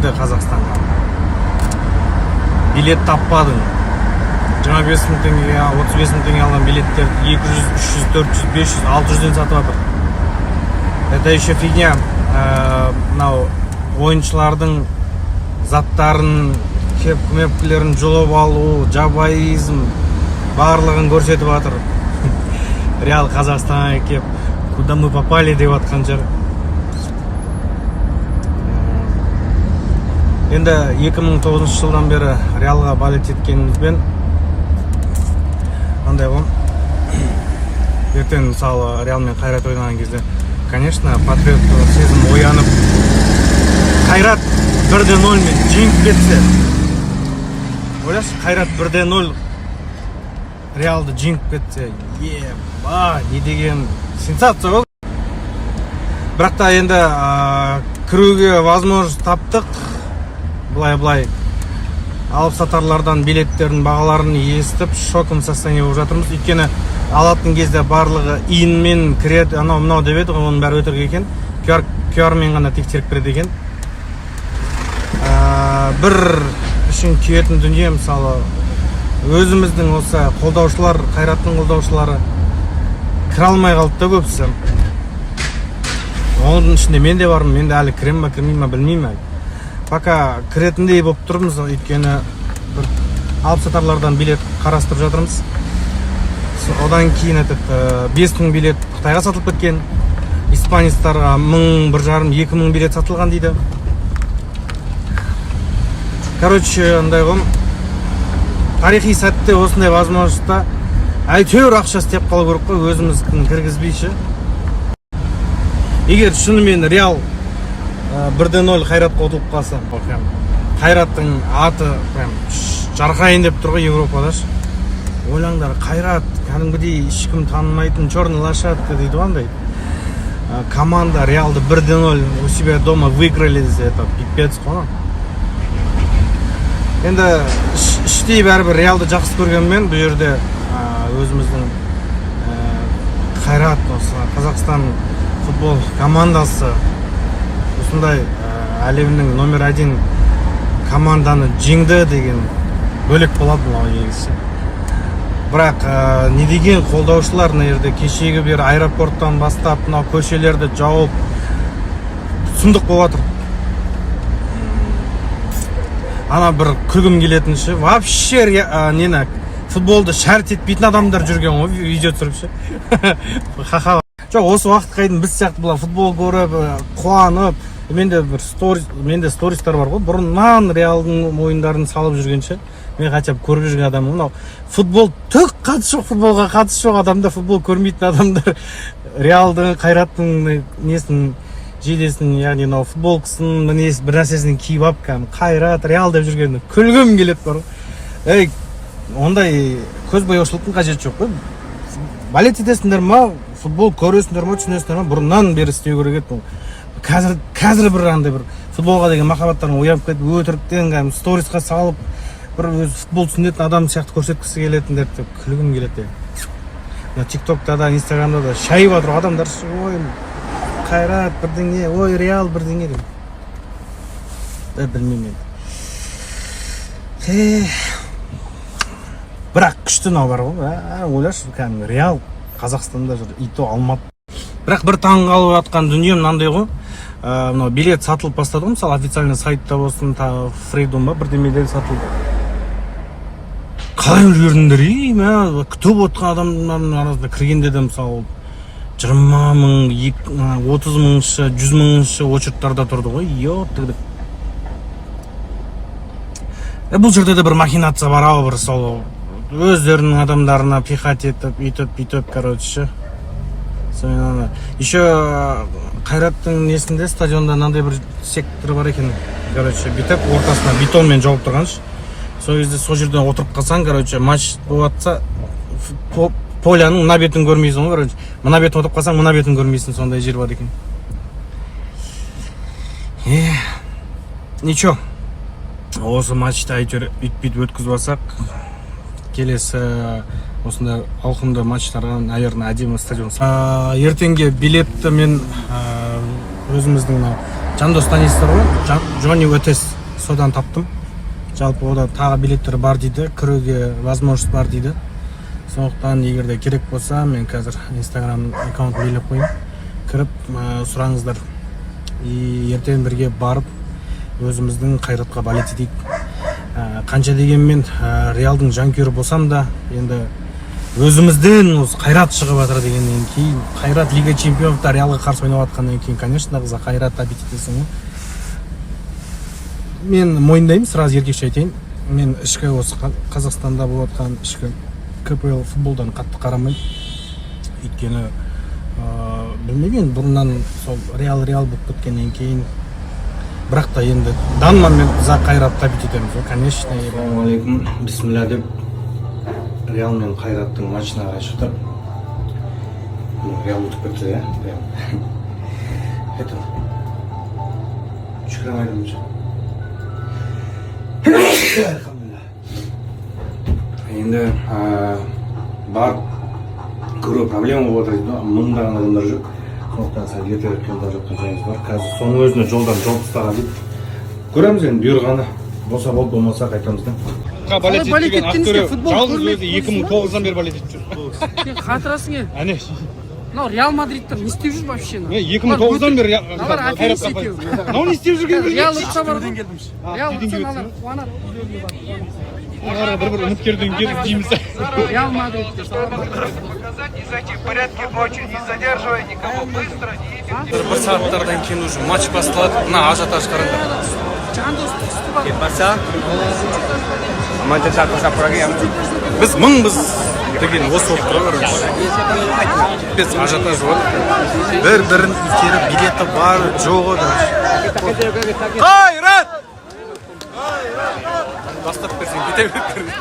кірді Қазақстанға. Билет таппадың. 25 мың теңгеге, 35 мың теңге алған билеттер 200, 300, 400, 500, 600-ден сатып жатыр. Это еще фигня. Мынау ойыншылардың заттарын, көмекшілерін жұлып алу, жабайызм барлығын көрсетіп жатыр. Реал Қазақстанға келіп, куда мы попали деп жатқан жер. Енді 2009 жылдан бері Реалға балет еткенімізбен андай ғой. Ертең мысалы Реалмен Қайрат ойнаған кезде, конечно, патриот сезім оянып, Қайрат 1-0 мен жеңіп кетсе, ойлашы, Қайрат 1-0 Реалды жеңіп кетсе, не деген сенсация ғой. Бірақ та енді кіруге возможность таптық. Былай алып сатарлардан билеттердің бағаларын естіп шоком состояние болып жатырмыз. Өйткені алатын кезде барлығы иінмен кіреді, анау деп еді, оның бәрі өтірік екен. QR-мен ғана тексеріп кіреді екен. Бір үшін күйетін дүние, мысалы, өзіміздің осы қолдаушылар, Қайраттың қолдаушылары кіре алмай қалды да көбісі. Оның ішінде мен де бармын, мен де әлі кірем ба, кірмей ма, білмеймін әлі. Пока кіретіндей болып тұрмыз, өйткені алып сатарлардан билет қарастырып жатырмыз. Одан кейін 5000 билет Қытайға сатылып кеткен. Испанистарға 1000, 1500, 2000 билет сатылған дейді. Короче, андай ғой, тарихи сәтте осындай возможностьта әйтеуір ақша істеп қалу керек қой, өзіміз кіргізбейші. Егер шынымен Реал 1-0 Қайратқа ұтылып қалса, Қайраттың аты жарқырайын деп тұр ғой Европада. Ойлаңдар, Қайрат кәдімгідей ешкім танымайтын черный лошадка дейді ғой андай. Команда Реалды 1-0 у себя дома выиграли десе, это пипец қой. Енді іштей бәрібір Реалды жақсы көргенмен, бұл жерде өзіміздің Қайрат осы Қазақстан футбол командасы осындай әлемнің номер 1 команданы жеңді деген бөлек болады мынау негізі. Бірақ не деген қолдаушылар мына жерде кешегі бері аэропорттан бастап мынау көшелерді жауып сұмдық болып жатыр. Ана бір күлгім келетінші, вообще нені футболды шәрт етпейтін адамдар жүрген ғой, видео түсіріпші. Ха-ха. Жоқ, осы уақытқа дейін біз сияқты бұла футбол көріп, қуанып, менде стористар бар ғой, бұрыннан Реалдың ойындарын салып жүргенше, мен хотя бы көріп жүрген адаммын. Футбол түк қатысы жоқ, футболға қатысы жоқ адамдар, футбол көрмейтін адамдар Реалдың, Қайраттың несін желесін, яғни футболкасын, бір нәрсесін киіп алып, Қайрат, Реал деп жүргенде күлгім келеді бар. Ондай көз бояушылықтың қажеті жоқ қой. Балет етесіңдер ма, футбол көресіңдер ма, түсінесіңдер ма, бұрыннан бері істеу керек еді. Қазір бір андай бір футболға деген махаббаттарын оянып кетіп, өтіріктен сторисқа салып, бір өз футбол түсінетін адам сияқты көрсеткісі келетіндер деп күлгім келеді. Тиктокта да, Инстаграмда да шайып жатыр адамдар, ой, Қайрат бірдеңе, ой, Реал бірдеңе деп. Білмеймін. Бірақ күшті нау бар ғой, ойлашы, Реал Қазақстанда жүр, ито алмады. Бірақ бір таң қалып жатқан дүние мынандай ғой, билет сатылып бастады ғой, мысалы официальный сайтта болсын, Фрейдом ба, бірдемелер сатылды. Қалай үлгердіңдер, күтіп отқан адамдардың арасында кіргенде де мысалы 20 мың, 30 мыңшы, 100 мыңшы очерттарда тұрды ғой, бұл жерде де бір махинация бар ау, бір сол өздерінің адамдарына пихать етіп, үйтіп, короче. Еще Қайраттың несінде стадионда мынандай бір сектор бар екен, короче, бүйтіп ортасына бетонмен жауып тұрғаншы. Сол кезде сол жерден отырып қалсаң, короче, матч болатса, поляның мына бетін көрмейсің ғой, короче. Мына бетін отырып қалсаң, мына бетін көрмейсің, сондай жер бар екен. Ничего. Осы матчты әйтеуір үйтпейді өткізіп алсақ, келесі осындай ауқымды матчтарға, наверное, әдемі стадион. Ертеңге билетті мен өзіміздің Жандос танисыздар ғой, Джонни Өтес, содан таптым. Жалпы ода тағы билеттер бар дейді, кіруге возможность бар дейді. Сондықтан егерде керек болса, мен қазір Instagram аккаунт белгілеп қояйын. Кіріп сұраңыздар. Ертең бірге барып өзіміздің Қайратқа балет етейік. Қанша дегенмен Реалдың жанкүйері болсам да, енді өзімізден осы Қайрат шығып жатыр дегеннен кейін, Қайрат Лига чемпионовта Реалға қарсы ойнап жатқаннан кейін, конечно, қызға Қайрат табит етесің ғой. Мен мойындаймын, сразу еркекше айтайын. Мен ішкі осы Қазақстанда болып жатқан ішкі КПЛ футболдан қатты қарамаймын. Өйткені білмеген бұрыннан сол Реал болып кеткеннен кейін, бірақ та енді данман мен за Қайрат табит етеміз ғой, конечно. Ассалаумағалейкум, бисмилля деп Реал мен Қайраттың матчына қарай шықтық. Реал ұтып кетті, иә? Это шүкір айдым. Енді бар көру проблема болып отыр, мыңдаған адамдар жоқ. Сондықтан сәл ертерек келіп жатқан жайымыз бар. Қазір соның өзіне жолдан жол тастаған дейді. Көреміз енді бұйырғаны. Болса болды, болмаса қайтамыз да. Балет еткен актері жалғыз өзі 2009-дан бері балет етіп жүр. Сен қатырасың ел. Әне. Мынау Реал Мадридтер не істеп жүр вообще? 2009-дан бері Қайратқа бар. Мынау не істеп жүрген білмеймін. Реал ұтса бар ғой. Реал ұтса алар қуанады. Бір үміткерден келіп дейміз. Реал Мадридтер. Показать и зайти в порядке ночи, не задерживая никого быстро, не идти. Бір сағаттардан кейін уже матч басталады. Мына ажиотаж қараңдар. Жандос түсті бар. Pasa? Vamos a intentar pasar por aquí. Біз мыңбыз деген осы болып тұра береміз. Біз ажиотаж бар. Бір-бірін итеріп, билеті бар, жоғы да. Қайрат! Бастап берсең кете беріп.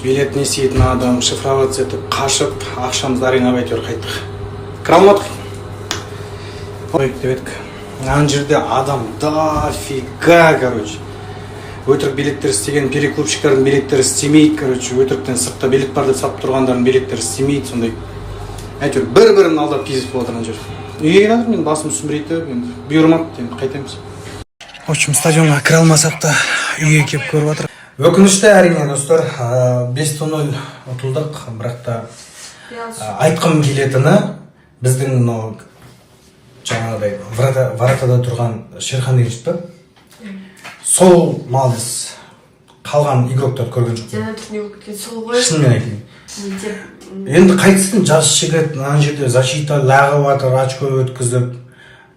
Билет не істейтін адам шифроваться етіп, қашып, ақшамызды аренап әйтеуір қайттық. Кіре алмадық. Қойып деп едік. Ана жерде адам дофига, короче. Өтірік билеттер істеген переклубщиктардың билеттері істемейді, короче. Өтіріктен сыртта билет бар деп сатып тұрғандардың билеттері істемейді, сондай. Әйтеуір бір-бірін алдап кезіп болып отыр ана жер. Үйге келатыр, мен басым сүмірейтіп, енді бұйырмады, енді қайтаймыз. В общем, стадионға кіре алмасақ та үйге келіп көріп жатыр. Өкінішті әрине достар, 5-0 ұтылдық, бірақ та айтқым келетіні біздің жаңағыдай вратада тұрған Шерхан деген жігіт бар. Сол молодец қалған игроктарды көрген жоқ. Жаңа түріне болып кеткен сол ғой. Шынымен айтайын. Енді қайтсын жас жігіт, ана жерде защита лағып жатыр, очко өткізіп,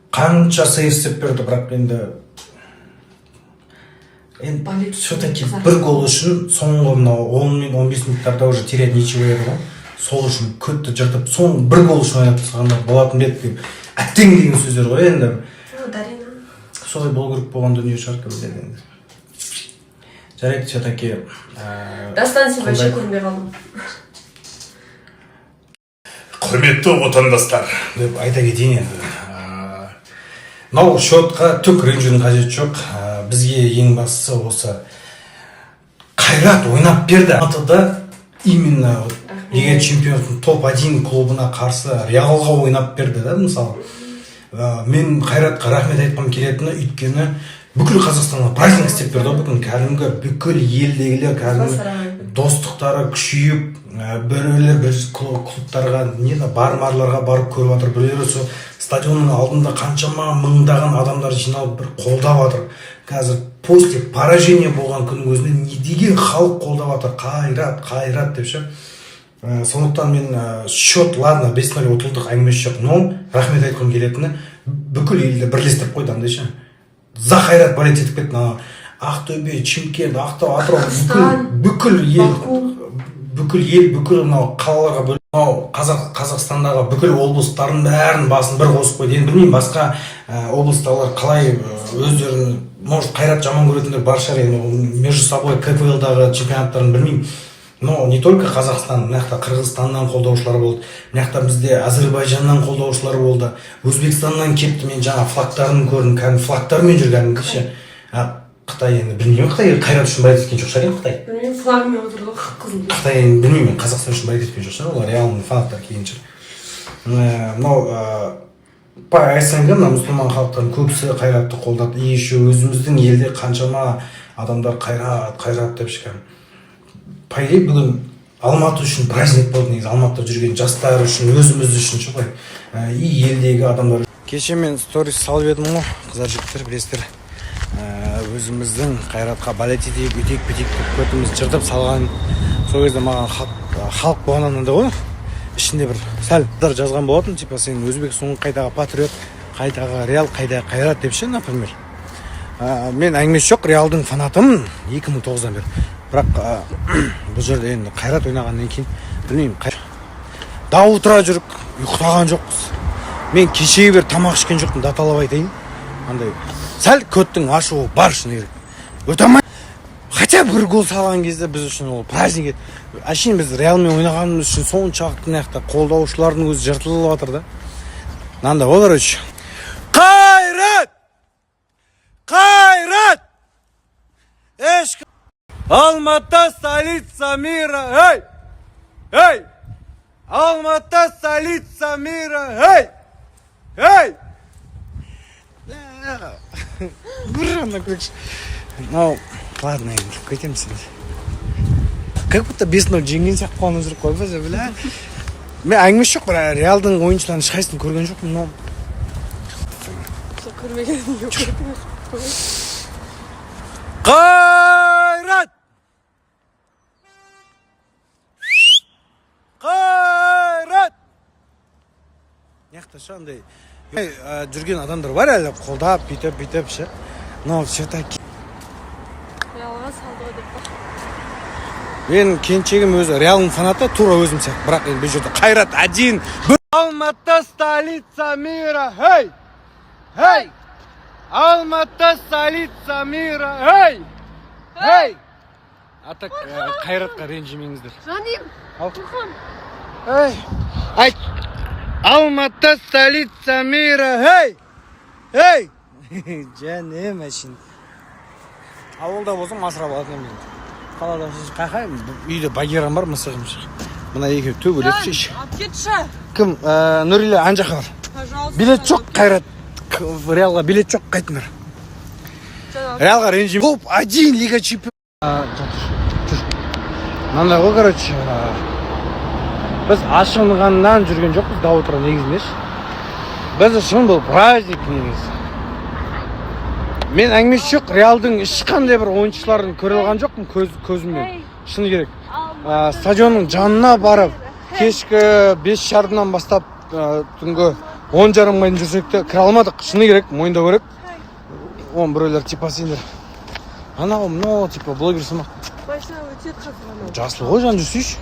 қанша сейв істеп берді, бірақ енді все-таки бір гол үшін соңғы 10-15 минуттарда уже терять ничего еді ғой. Сол үшін көтті жыртып, соңғы бір гол үшін ойнап тастағанда болатын беді деп әттең деген сөздер ғой енді. Солай болу керек болған дүние шығар кім біледі енді. Жарайды, все-таки Дастан сен вообще көрмей қалдым. Құрметті отандастар деп айта кетейін енді. Мынау счетқа түк ренжудің қажеті жоқ. Бізге ең бастысы осы Қайрат ойнап берді. Алматыда именно Лига чемпионов топ-1 клубына қарсы Реалға ойнап берді да, мысалы. Мен Қайратқа рахмет айтқым келетіні, өйткені бүкіл Қазақстанға праздник істеп берді, кәдімгі бүкіл елдегілер кәдімгі достықтары күшейіп, біреулер бір клубтарға, бармарларға барып көріп жатыр, біреулер сол стадионның алдында қаншама мыңдаған адамдар жиналып бір қолдап жатыр. Қазір после поражения болған күннің өзінде не деген халық қолдап жатыр, Қайрат деп ше. Сондықтан мен счет, ладно, 5-0 ұтылдық, әңгімесі жоқ, но рахмет айтқым келетіні бүкіл елді бірлестіріп қойды андай ше. За Қайрат балет етіп кетті. Ақтөбе, Шымкент, Ақтау, Атырау, бүкіл ел, бүкіл қалаларға бөліп, Қазақстандағы бүкіл облыстардың бәрін басын бір қосып қойды. Енді білмеймін, басқа облыстағылар қалай өздерін, может, Қайрат жаман көретіндер бар шығар, енді между собой КПЛ-дағы чемпионаттарын білмеймін. Но не только Қазақстан, мына жақта Қырғызстаннан қолдаушылар болды, мына жақта бізде Әзербайжаннан қолдаушылар болды, Өзбекстаннан келіпті, мен жаңа флагтарын көрдім, кәдімгі флагтармен жүргенімді ше. Қытай енді білмеймін, Қытай қайрат үшін бәрі еткен жоқ шығар енді Қытай. Білмеймін, флагмен отырды ғой, қызыл. Қытай енді білмеймін, Қазақстан үшін бәрі еткен жоқ шығар, олар реалның фанаттары келген шығар. Мынау СНГ мына мұсылман халықтардың көбісі қайратты қолдады. И еще өзіміздің елде қаншама адамдар қайрат деп шыққан. По идее бүгін Алматы үшін праздник болды, негізі Алматыда жүрген жастар үшін, өзіміз үшін ше ғой. И елдегі адамдар. Кеше мен сторис салып едім ғой, қыздар жігіттер білесіздер. Өзіміздің қайратқа балет етейік, өтейік деп көтіміз жыртып салған. Сол кезде маған халық болғаннан да ғой. Ішінде бір сәл жазған болатын, типа сен Өзбекстан қайдағы патриот, қайдағы Реал, қайдағы қайрат деп ше, например. Мен әңгімесі жоқ, Реалдың фанатымын 2009-дан бері. Бірақ бұл жерде енді қайрат ойнағаннан кейін білмеймін, дау тұра жүрік, ұйықтаған жоқпыз. Мен кешегі бір тамақ ішкен жоқпын, даталап айтайын. Андай сәл көттің ашуы бар шыны керек. Өте алмай. Хотя бір гол салған кезде біз үшін ол праздник еді. Әшейін біз Реалмен ойнағанымыз үшін соншалықты мына қолдаушылардың өзі жыртылып жатыр да. Мынандай ғой, короче. Қайрат! Қайрат! Ешкім! Алматы столица мира! Эй! Эй! Алматы столица мира! Эй! Эй! Бурана, короче. Ну, ладно, енді кетеміз енді. Как будто 5-0 жеңген сияқты қуанып жүріп қой, бля. Мен әңгімесі жоқ, бірақ Реалдың ойыншыларын ешқайсысын көрген жоқпын, но Көрмегенім жоқ. Қайрат! Қайрат! Неқта шандай жүрген адамдар бар әлі қолдап, бүйтіп ше. Но все-таки Реалға салды деп па. мен кеншегім өзі Реалдың фанаты, тура өзім сияқты. Бірақ енді бұл жерде қайрат один. Алматы столица мира. Эй! Эй! Алматы столица мира. Эй! Эй! Ата қайратқа ренжімеңіздер. Жаним, Турхан. Эй! Айт! Алматы столица мира. Эй! Эй! Жаным әшін. Ауылда болсам асырап алатын мен. Қалада қайқайым, үйде багерам бар, мысығым шығыр. Мына екеу төбелеп шеш. Кетші. Кім? Нұрилі Анжақы бар. Пожалуйста. Билет жоқ, қайрат. Реалға билет жоқ, қайтыңдар. Реалға ренжім. Топ 1 Лига чемпион. Мынандай ғой, короче. Біз ашынғаннан жүрген жоқпыз, дау тұра негізінде. Біз үшін бұл праздник негізі. Мен әңгімесі жоқ, Реалдың ешқандай бір ойыншыларын көре алған жоқпын көзіммен. Шыны керек. Стадионның жанына барып, кешкі 5:30-нан бастап түнгі 10:30-ға дейін жүрсек те кіре алмадық. Шыны керек, мойындау керек. Он біреулер типа сендер. Анау, мынау типа блогер сымақ. Жасыл ғой, жан жүрсейші.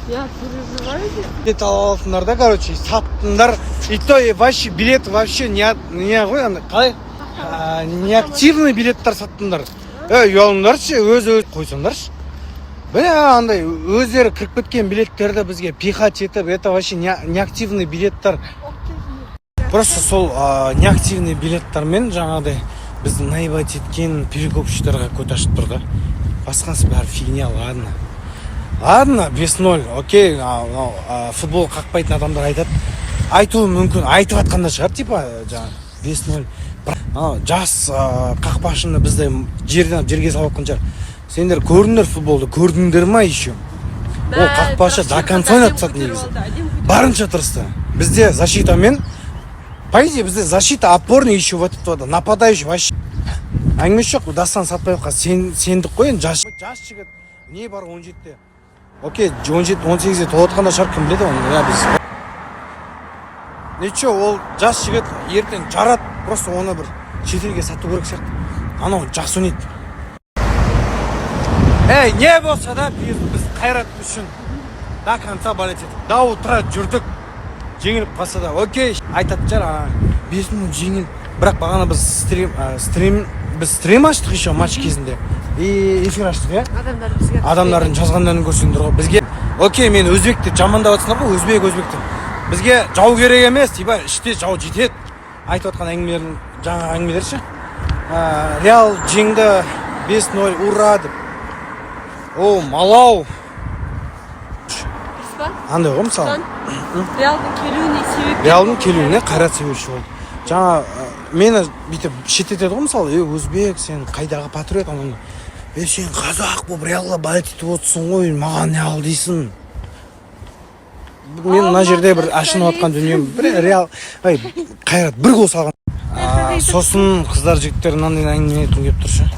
Я переживаю. Билет алатындар да, короче, саттындар. И то вообще билет вообще не ғой, андай қалай? Неактивный билеттер саттындар. Ұялыңдаршы, өз қойсаңдаршы. Бля, андай өздері кіріп кеткен билеттерді бізге пихать етіп, это вообще неактивный билеттер. Просто сол неактивный билеттермен жаңағыдай бізді наебать еткен перекупщиктарға көт ашып тұр да. Басқасы бәрі фигня, ладно. Ладно, 5-0, окей, футбол қақпайтын адамдар айтады. Айтуы мүмкін, айтып атқанда шығар, типа, жаңағы 5-0. Жас қақпашыны бізді жерге салып атқан шығар. Сендер көрдіңдер футболды, көрдіңдер ма еще? Ол қақпашы до конца ойнатсады негізі. Барынша тырысты. Бізде защитамен, по идее, бізде защита опорный еще в этот нападающий вообще. Әңгімесі жоқ, Дастан Сатпаевқа сендік қой, жас жігіт, не бар 17-те. Окей, 17-18-де толатқанда шығар, кім біледі оны, біз. Нечо, ол жас жігіт ертең жарат, просто оны бір шетелге сату керек сияқты. Анау жақсы ойнайды. Не болса да біз қайрат үшін до конца болеть етіп, дау тұра жүрдік. Жеңіліп қалса да, окей, айтады жар, 5 минут жеңіл. Бірақ бағана біз стрим аштық еще матч кезінде. эфир аштық иә. Адамдар бізге Адамдардың жазғандарын көрсеңдер ғой. Бізге окей, мен өзбек деп жамандап жатсыңдар ғой, өзбек деп. Бізге жау керек емес, типа іште жау жетеді. Айтып жатқан әңгімелердің жаңа әңгімелер ше. Реал жеңді 5-0 ура деп. О, малау. Біз ба? Андай ғой мысалы. Реалдың келуіне себеп. Реалдың келуіне қайрат себепші болды. Жаңа мені бүйтіп шеттетеді ғой мысалы, өзбек, сен қайдағы патриот ананы. Сен қазақ болып Реалға болеть етіп отырсың ғой, маған не ал дейсің. Мен мына жерде бір ашынып жатқан дүнием, бір Реал, қайрат бір гол салған. Сосын қыздар жігіттер мынандай әңгіме айтқым келіп тұр ше.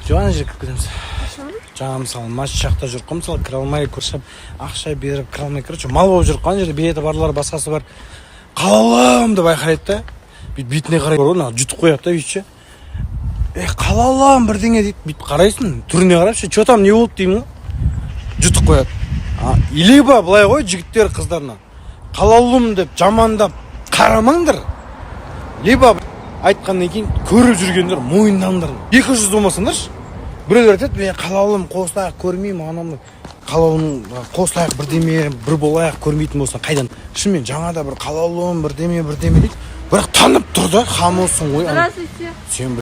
Жоғана жерге кіріп кетеміз. Жаңа мысалы матч жақта жүріп қой, мысалы кіре алмай көрсеп, ақша беріп кіре алмай, короче, мал болып жүріп қалған жерде билеті барлар, басқасы бар. Қалалым деп айқайлайды да. Бетіне қарай көріп, жұтып қояды да бүйтше. Қалалым бірдеңе дейді, бүйтіп қарайсың, түріне қарап ше, что там не болды деймін ғой. Жұтып қояды. Либо былай ғой жігіттер қыздарына. Қалалым деп жамандап қарамаңдар. Либо айтқаннан кейін көріп жүргендер мойындаңдар. 200 болмасаңдаршы. Біреулер айтады, мен қалалым қосылайық көрмеймін, анамды. Қалалым қосылайық бірдеме, бір болайық көрмейтін болсаң қайдан? Шынымен жаңада бір қалалым бірдеме дейді. Бірақ танып тұр да, хамысың ғой. Здравствуйте. Сен